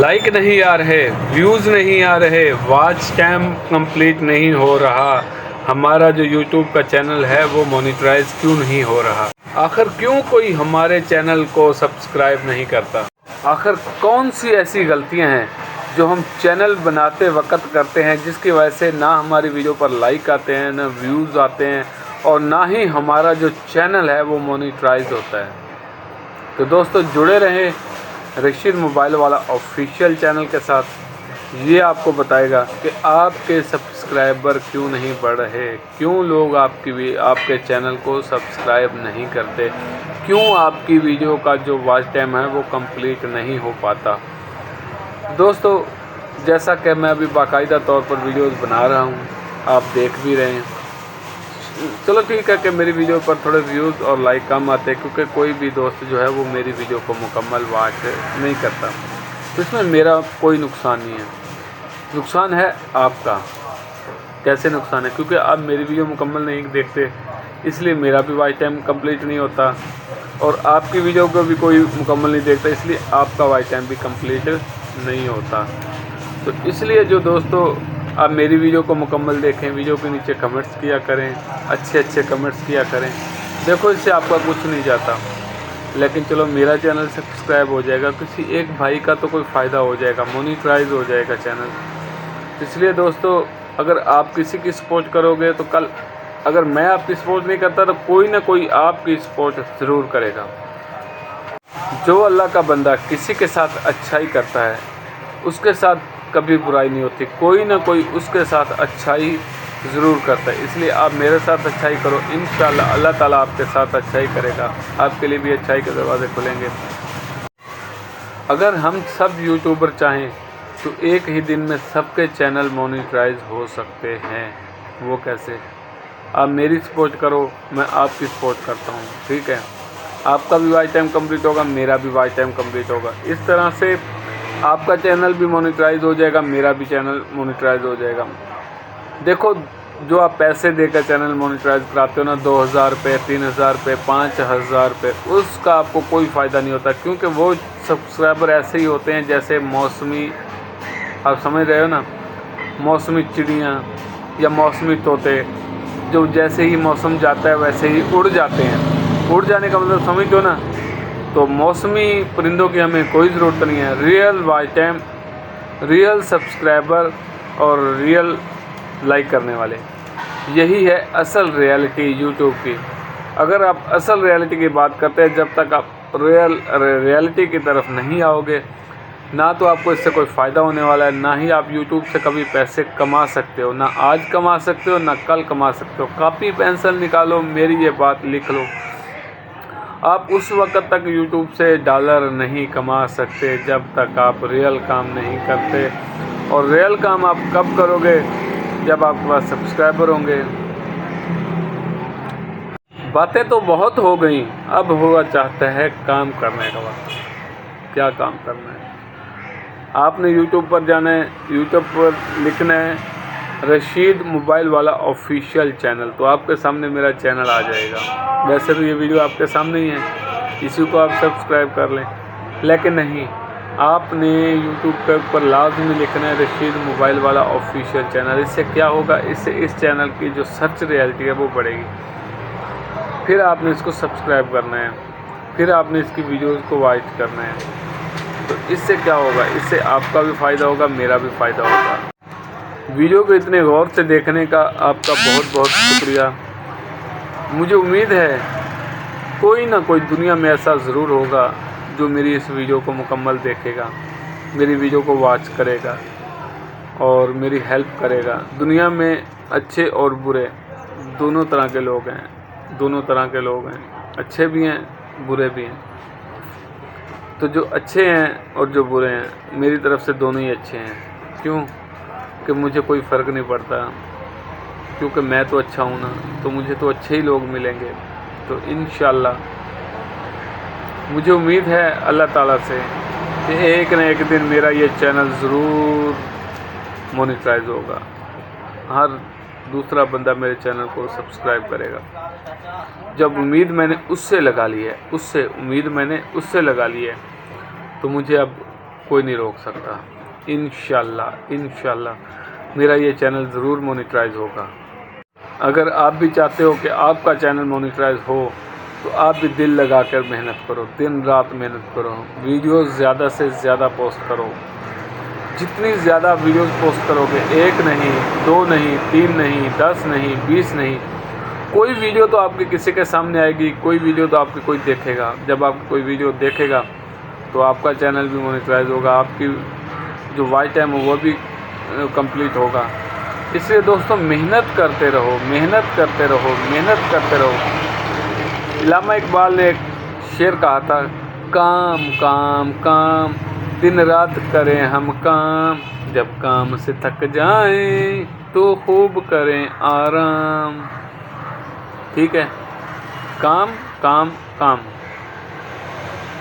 Like نہیں آ رہے، views نہیں آ رہے، واچ ٹائم کمپلیٹ نہیں ہو رہا، ہمارا جو یوٹیوب کا چینل ہے وہ مونیٹائز کیوں نہیں ہو رہا؟ آخر کیوں کوئی ہمارے چینل کو سبسکرائب نہیں کرتا؟ آخر کون سی ایسی غلطیاں ہیں جو ہم چینل بناتے وقت کرتے ہیں جس کی وجہ سے نہ ہماری ویڈیو پر لائک آتے ہیں، نہ ویوز آتے ہیں، اور نہ ہی ہمارا جو چینل ہے وہ مونیٹائز ہوتا ہے؟ تو دوستو جڑے رہیں رشید موبائل والا آفیشیل چینل کے ساتھ۔ یہ آپ کو بتائے گا کہ آپ کے سبسکرائبر کیوں نہیں بڑھ رہے، کیوں لوگ آپ کے چینل کو سبسکرائب نہیں کرتے، کیوں آپ کی ویڈیو کا جو واچ ٹائم ہے وہ کمپلیٹ نہیں ہو پاتا۔ دوستو جیسا کہ میں ابھی باقاعدہ طور پر ویڈیوز بنا رہا ہوں، آپ دیکھ بھی رہے ہیں۔ چلو ٹھیک ہے کہ میری ویڈیو پر تھوڑے ویوز اور لائک کم آتے ہیں، کیونکہ کوئی بھی دوست جو ہے وہ میری ویڈیو کو مکمل واچ نہیں کرتا، تو اس میں میرا کوئی نقصان نہیں ہے۔ نقصان ہے آپ کا۔ کیسے نقصان ہے؟ کیونکہ آپ میری ویڈیو مکمل نہیں دیکھتے، اس لیے میرا بھی واچ ٹائم کمپلیٹ نہیں ہوتا، اور آپ کی ویڈیو کو بھی کوئی مکمل نہیں دیکھتا، اس لیے آپ کا واچ ٹائم بھی کمپلیٹ نہیں ہوتا۔ تو اس لیے جو دوستو آپ میری ویڈیو کو مکمل دیکھیں، ویڈیو کے نیچے کمنٹس کیا کریں، اچھے کمنٹس کیا کریں۔ دیکھو اس سے آپ کا کچھ نہیں جاتا، لیکن چلو میرا چینل سبسکرائب ہو جائے گا، کسی ایک بھائی کا تو کوئی فائدہ ہو جائے گا، مونیٹائز ہو جائے گا چینل۔ اس لیے دوستو اگر آپ کسی کی سپورٹ کرو گے تو کل اگر میں آپ کی سپورٹ نہیں کرتا تو کوئی نہ کوئی آپ کی سپورٹ ضرور کرے گا۔ جو اللہ کا بندہ کسی کے ساتھ اچھائی کرتا ہے اس کے ساتھ کبھی برائی نہیں ہوتی، کوئی نہ کوئی اس کے ساتھ اچھائی ضرور کرتا ہے۔ اس لیے آپ میرے ساتھ اچھائی کرو، انشاءاللہ اللہ تعالیٰ آپ کے ساتھ اچھائی کرے گا، آپ کے لیے بھی اچھائی کے دروازے کھلیں گے۔ اگر ہم سب یوٹیوبر چاہیں تو ایک ہی دن میں سب کے چینل مونیٹائز ہو سکتے ہیں۔ وہ کیسے؟ آپ میری سپورٹ کرو، میں آپ کی سپورٹ کرتا ہوں، ٹھیک ہے؟ آپ کا بھی واچ ٹائم کمپلیٹ ہوگا، میرا بھی واچ ٹائم کمپلیٹ ہوگا۔ اس طرح سے آپ کا چینل بھی مونیٹائز ہو جائے گا، میرا بھی چینل مونیٹائز ہو جائے گا۔ دیکھو جو آپ پیسے دے کر چینل مونیٹائز کراتے ہو نا، 2000 روپے، 3000 روپے، 5000 روپے، اس کا آپ کو کوئی فائدہ نہیں ہوتا، کیونکہ وہ سبسکرائبر ایسے ہی ہوتے ہیں جیسے موسمی، آپ سمجھ رہے ہو نا، موسمی چڑیاں یا موسمی طوطے، جو جیسے ہی موسم جاتا ہے ویسے ہی اڑ جاتے ہیں۔ اڑ جانے کا مطلب سمجھتے ہو نا؟ تو موسمی پرندوں کی ہمیں کوئی ضرورت نہیں ہے۔ Real watch time, real subscriber اور ریئل لائک کرنے والے، یہی ہے اصل ریئلٹی یوٹیوب کی۔ اگر آپ اصل ریئلٹی کی بات کرتے ہیں، جب تک آپ ریئلٹی کی طرف نہیں آؤ گے، نہ تو آپ کو اس سے کوئی فائدہ ہونے والا ہے، نہ ہی آپ یوٹیوب سے کبھی پیسے کما سکتے ہو، نہ آج کما سکتے ہو، نہ کل کما سکتے ہو۔ کاپی پینسل نکالو، میری یہ بات لکھ لو، آپ اس وقت تک یوٹیوب سے ڈالر نہیں کما سکتے جب تک آپ ریئل کام نہیں کرتے، اور ریئل کام آپ کب کرو گے؟ جب آپ کے پاس سبسکرائبر ہوں گے۔ باتیں تو بہت ہو گئیں، اب ہوا چاہتا ہے کام کرنے کا وقت۔ کیا کام کرنا ہے؟ آپ نے یوٹیوب پر جانا ہے، یوٹیوب پر لکھنا ہے رشید موبائل والا آفیشیل چینل، تو آپ کے سامنے میرا چینل آ جائے گا۔ ویسے تو یہ ویڈیو آپ کے سامنے ہی ہے، اسی کو آپ سبسکرائب کر لیں، لیکن نہیں، آپ نے یوٹیوب کے اوپر لازمی لکھنا ہے رشید موبائل والا آفیشیل چینل۔ اس سے کیا ہوگا؟ اس سے اس چینل کی جو سچ ریئلٹی ہے وہ بڑھے گی۔ پھر آپ نے اس کو سبسکرائب کرنا ہے، پھر آپ نے اس کی ویڈیوز کو واچ کرنا ہے۔ تو اس سے کیا ہوگا؟ اس سے آپ کا بھی فائدہ ہوگا، میرا بھی فائدہ ہوگا۔ ویڈیو کو اتنے غور سے دیکھنے کا آپ کا بہت بہت شکریہ۔ مجھے امید ہے کوئی نہ کوئی دنیا میں ایسا ضرور ہوگا جو میری اس ویڈیو کو مکمل دیکھے گا، میری ویڈیو کو واچ کرے گا اور میری ہیلپ کرے گا۔ دنیا میں اچھے اور برے دونوں طرح کے لوگ ہیں، دونوں طرح کے لوگ ہیں، اچھے بھی ہیں، برے بھی ہیں۔ تو جو اچھے ہیں اور جو برے ہیں، میری طرف سے دونوں ہی اچھے ہیں۔ کیوں کہ مجھے کوئی فرق نہیں پڑتا، کیونکہ میں تو اچھا ہوں نا، تو مجھے تو اچھے ہی لوگ ملیں گے۔ تو انشاءاللہ مجھے امید ہے اللہ تعالیٰ سے کہ ایک نہ ایک دن میرا یہ چینل ضرور مونیٹائز ہوگا، ہر دوسرا بندہ میرے چینل کو سبسکرائب کرے گا۔ جب امید میں نے اس سے لگا لی ہے، امید میں نے اس سے لگا لی ہے، تو مجھے اب کوئی نہیں روک سکتا۔ انشاءاللہ میرا یہ چینل ضرور مونیٹائز ہوگا۔ اگر آپ بھی چاہتے ہو کہ آپ کا چینل مونیٹائز ہو تو آپ بھی دل لگا کر محنت کرو، دن رات محنت کرو، ویڈیوز زیادہ سے زیادہ پوسٹ کرو۔ جتنی زیادہ ویڈیوز پوسٹ کرو گے، 1 نہیں، 2 نہیں، 3 نہیں، 10 نہیں، 20 نہیں، کوئی ویڈیو تو آپ کی کسی کے سامنے آئے گی، کوئی ویڈیو تو آپ کی کوئی دیکھے گا۔ جب آپ کوئی ویڈیو دیکھے گا تو آپ کا چینل بھی مونیٹائز ہوگا، آپ کی جو واچ ٹائم وہ بھی کمپلیٹ ہوگا۔ اس لیے دوستو محنت کرتے رہو، محنت کرتے رہو، محنت کرتے رہو۔ علامہ اقبال نے ایک شعر کہا تھا، کام کام کام دن رات کریں ہم کام، جب کام سے تھک جائیں تو خوب کریں آرام۔ ٹھیک ہے، کام کام کام۔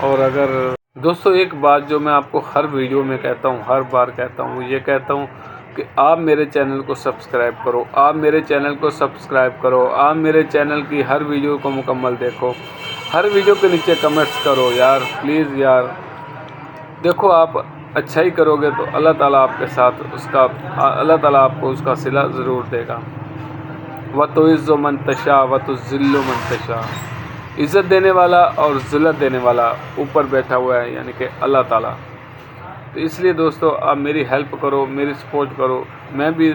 اور اگر دوستو ایک بات جو میں آپ کو ہر ویڈیو میں کہتا ہوں، ہر بار کہتا ہوں، یہ کہتا ہوں کہ آپ میرے چینل کو سبسکرائب کرو، آپ میرے چینل کو سبسکرائب کرو، آپ میرے چینل کی ہر ویڈیو کو مکمل دیکھو، ہر ویڈیو کے نیچے کمنٹس کرو یار، پلیز یار۔ دیکھو آپ اچھائی کرو گے تو اللہ تعالیٰ آپ کے ساتھ اللہ تعالیٰ آپ کو اس کا صلہ ضرور دے گا۔ وَتُعِزُّ مَن تَشَاءُ وَتُذِلُّ مَن تَشَاءُ۔ عزت دینے والا اور ذلت دینے والا اوپر بیٹھا ہوا ہے، یعنی کہ اللہ تعالیٰ۔ تو اس لیے دوستو آپ میری ہیلپ کرو، میری سپورٹ کرو۔ میں بھی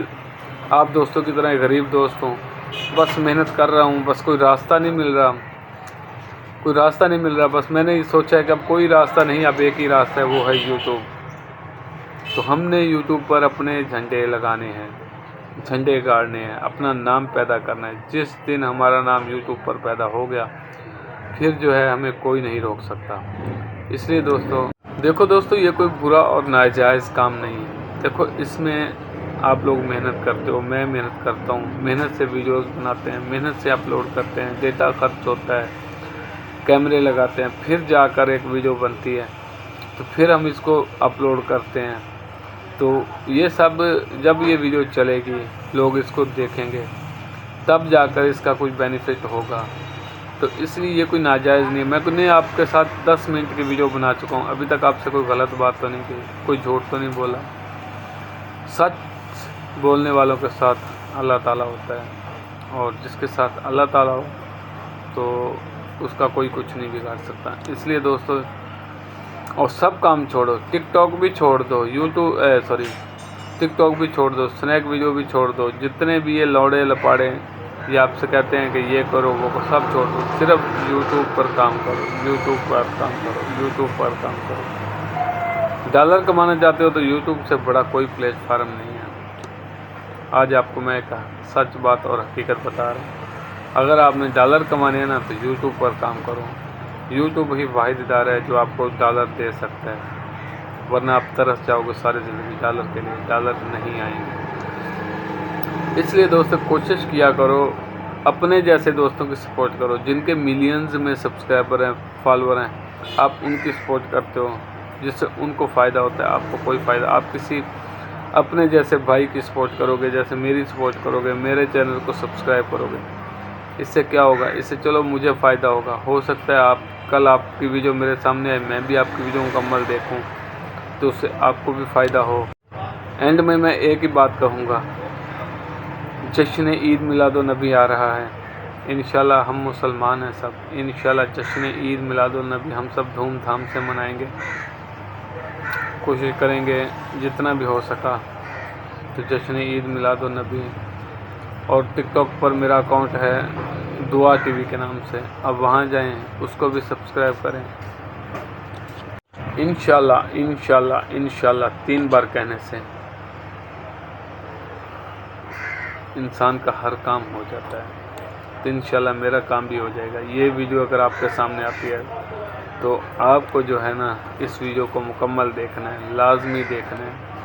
آپ دوستوں کی طرح غریب دوست ہوں، بس محنت کر رہا ہوں، بس کوئی راستہ نہیں مل رہا، کوئی راستہ نہیں مل رہا۔ بس میں نے سوچا ہے کہ اب کوئی راستہ نہیں، اب ایک ہی راستہ ہے، وہ ہے یوٹیوب۔ تو ہم نے یوٹیوب پر اپنے جھنڈے لگانے ہیں، جھنڈے گاڑنے ہیں، اپنا نام پیدا کرنا ہے۔ جس دن ہمارا نام یوٹیوب پر پیدا ہو گیا پھر جو ہے ہمیں کوئی نہیں روک سکتا۔ اس لیے دوستو دیکھو دوستو، یہ کوئی برا اور ناجائز کام نہیں ہے۔ دیکھو اس میں آپ لوگ محنت کرتے ہو، میں محنت کرتا ہوں، محنت سے ویڈیوز بناتے ہیں، محنت سے اپلوڈ کرتے ہیں، ڈیٹا خرچ ہوتا ہے، کیمرے لگاتے ہیں، پھر جا کر ایک ویڈیو بنتی ہے، تو پھر ہم اس کو اپلوڈ کرتے ہیں۔ تو یہ سب جب یہ ویڈیو چلے گی، لوگ اس کو دیکھیں گے، تب جا کر اس کا کچھ بینیفٹ ہوگا۔ تو اس لیے یہ کوئی ناجائز نہیں ہے۔ میں نے آپ کے ساتھ 10 منٹ کی ویڈیو بنا چکا ہوں، ابھی تک آپ سے کوئی غلط بات تو نہیں کی، کوئی جھوٹ تو نہیں بولا۔ سچ بولنے والوں کے ساتھ اللہ تعالیٰ ہوتا ہے، اور جس کے ساتھ اللہ تعالیٰ ہو تو اس کا کوئی کچھ نہیں بگاڑ سکتا۔ اس لیے دوستو، اور سب کام چھوڑو، ٹک ٹاک بھی چھوڑ دو، ٹک ٹاک بھی چھوڑ دو، سنیک ویڈیو بھی چھوڑ دو، جتنے بھی یہ لوڑے لپاڑے یہ آپ سے کہتے ہیں کہ یہ کرو وہ کرو، سب چھوڑ دو، صرف یوٹیوب پر کام کرو، یوٹیوب پر کام کرو، یوٹیوب پر کام کرو۔ ڈالر کمانا چاہتے ہو تو یوٹیوب سے بڑا کوئی پلیٹ فارم نہیں ہے۔ آج آپ کو میں ایک سچ بات اور حقیقت بتا رہا ہوں، اگر آپ نے ڈالر کمانے ہیں نا تو یوٹیوب پر کام کرو۔ یوٹیوب ہی واحد ادارہ ہے جو آپ کو ڈالر دے سکتا ہے، ورنہ آپ ترس جاؤ گے ساری زندگی ڈالر کے لیے، ڈالر نہیں آئیں گے۔ اس لیے دوستو کوشش کیا کرو، اپنے جیسے دوستوں کی سپورٹ کرو، جن کے ملینز میں سبسکرائبر ہیں، فالوور ہیں، آپ ان کی سپورٹ کرتے ہو، جس سے ان کو فائدہ ہوتا ہے، آپ کو کوئی فائدہ۔ آپ کسی اپنے جیسے بھائی کی سپورٹ کرو گے، جیسے میری سپورٹ کرو گے، میرے چینل کو سبسکرائب کرو گے، اس سے کیا ہوگا؟ اس سے چلو مجھے فائدہ ہوگا، ہو سکتا ہے کل آپ کی ویڈیو میرے سامنے آئے، میں بھی آپ کی ویڈیو مکمل دیکھوں تو اس سے آپ کو بھی فائدہ ہو۔ اینڈ میں ایک ہی بات کہوں گا، جشن عید میلاد النبی آ رہا ہے، انشاءاللہ ہم مسلمان ہیں سب، انشاءاللہ جشن عید میلاد النبی ہم سب دھوم دھام سے منائیں گے، کوشش کریں گے جتنا بھی ہو سکا تو جشن عید میلاد النبی۔ اور ٹک ٹاک پر میرا اکاؤنٹ ہے دعا ٹی وی کے نام سے، اب وہاں جائیں، اس کو بھی سبسکرائب کریں۔ انشاءاللہ انشاءاللہ انشاءاللہ 3 بار کہنے سے انسان کا ہر کام ہو جاتا ہے، تو انشاءاللہ میرا کام بھی ہو جائے گا۔ یہ ویڈیو اگر آپ کے سامنے آتی ہے تو آپ کو جو ہے نا اس ویڈیو کو مکمل دیکھنا ہے، لازمی دیکھنا ہے۔